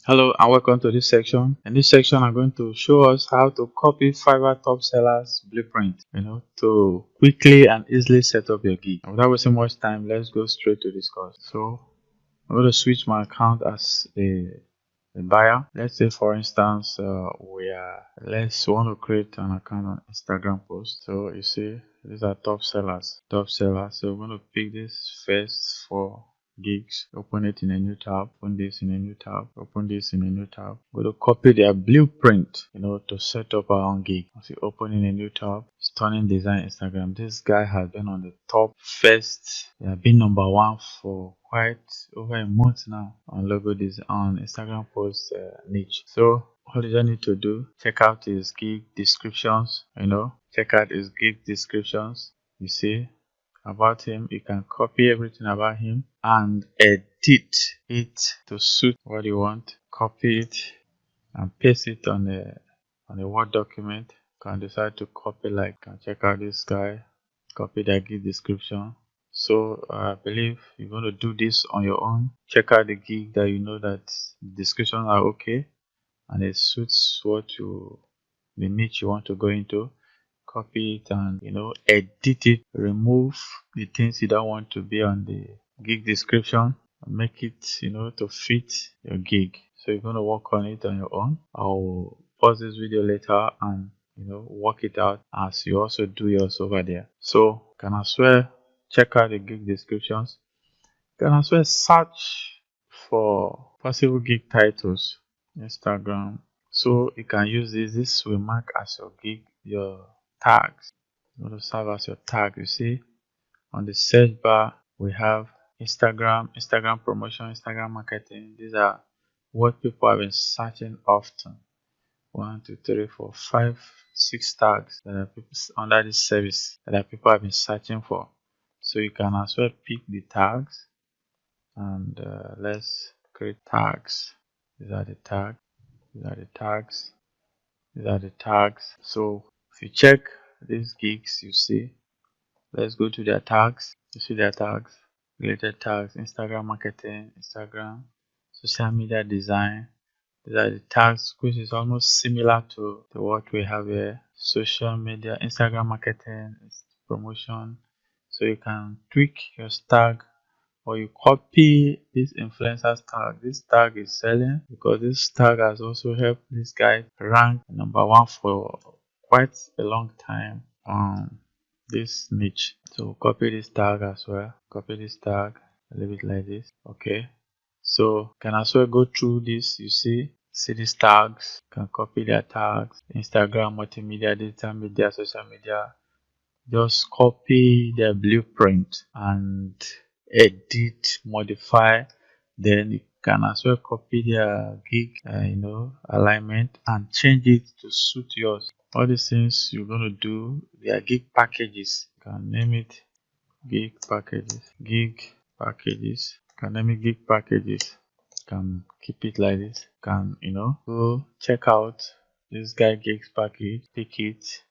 Hello and welcome to this section. In this section, I'm going to show us how to copy Fiverr top sellers blueprint, to quickly and easily set up your gig. And without wasting much time, let's go straight to this course. So I'm going to switch my account as a buyer. Let's say, for instance, let's want to create an account on Instagram post. So you see, these are top sellers. So we're going to pick this first for gigs. Open it in a new tab. Open this in a new tab. Open this in a new tab. We're going to copy their blueprint, to set up our own gig. As you open in a new tab, stunning design Instagram. This guy has been on the top first. He has been #1 for quite over a month now on logo design on Instagram post niche. So all you need to do, check out his gig descriptions. Check out his gig descriptions. You see about him, you can copy everything about him and edit it to suit what you want. Copy it and paste it on a Word document. You can decide to copy, check out this guy, copy the gig description. So I believe you're going to do this on your own. Check out the gig that you know that the descriptions are okay and it suits the niche you want to go into. Copy it and edit it. Remove the things you don't want to be on the gig description and make it to fit your gig. So you're going to work on it on your own. I'll pause this video later and work it out as you also do yours over there. So you can as well check out the gig descriptions. You can as well search for possible gig titles Instagram. So you can use this will mark as your gig, your tags. You want to serve as your tag. You see on the search bar we have Instagram promotion, Instagram marketing. These are what people have been searching often. 1, 2, 3, 4, 5, 6 tags that are people under this service that people have been searching for. So you can as well pick the tags and let's create tags. These are the tags. These are the tags. These are the tags. So if you check these gigs, you see, let's go to their tags. You see their tags, related tags, Instagram marketing, Instagram, social media design. These are the tags which is almost similar to what we have here. Social media, Instagram marketing, promotion. So you can tweak your tag or you copy this influencer's tag. This tag is selling because this tag has also helped this guy rank #1 for quite a long time on this niche. So copy this tag as well. Copy this tag, leave it like this. Okay. So you can as well go through this. You see these tags. You can copy their tags. Instagram, multimedia, digital media, social media. Just copy their blueprint and edit, modify. Then you can as well copy their gig alignment and change it to suit yours. All these things you're going to do, their gig packages. You can name it gig packages. You can name it gig packages. You can keep it like this. You can go check out this guy gigs package, pick it,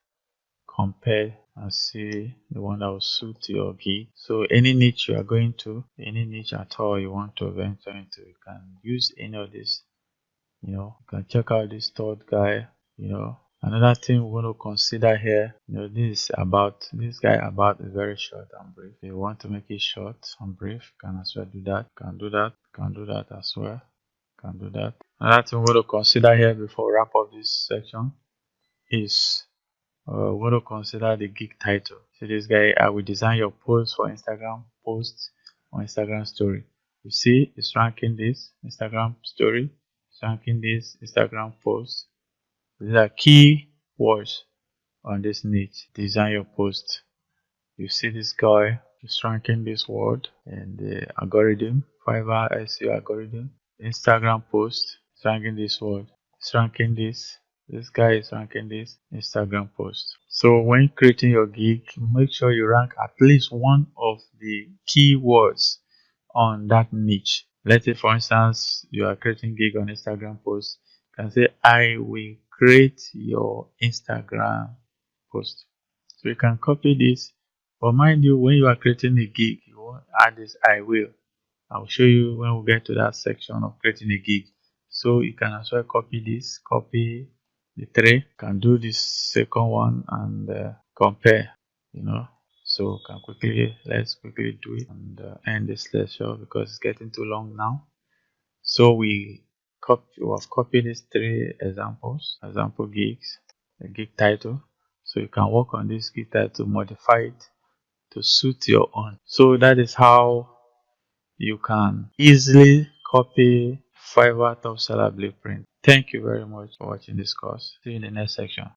compare and see the one that will suit your gig. So any niche you are going to, any niche at all you want to venture into, you can use any of this. You can check out this third guy. Another thing we want to consider here, this guy about is very short and brief. If you want to make it short and brief, you can as well do that. Can do that as well. Can do that. Another thing we want to consider here before we wrap up this section is we want to consider the gig title. So this guy, I will design your post for Instagram post or Instagram story. You see, it's ranking this Instagram story, it's ranking this Instagram post. These are key words on this niche. Design your post. You see this guy is ranking this word and the algorithm, Fiverr SEO algorithm. Instagram post is ranking this word. It's ranking this. This guy is ranking this Instagram post. So when creating your gig, make sure you rank at least one of the keywords on that niche. Let's say, for instance, you are creating gig on Instagram post. You can say, I will create your Instagram post. So you can copy this. But mind you, when you are creating a gig, you won't add this I will. I'll show you when we get to that section of creating a gig. So you can as well copy this, copy the three. You can do this second one and compare, So let's quickly do it and end this lecture because it's getting too long now. So we have copied these three example gigs, the gig title. So you can work on this gig title, modify it to suit your own. So that is how you can easily copy Fiverr top seller blueprint. Thank you very much for watching this course. See you in the next section.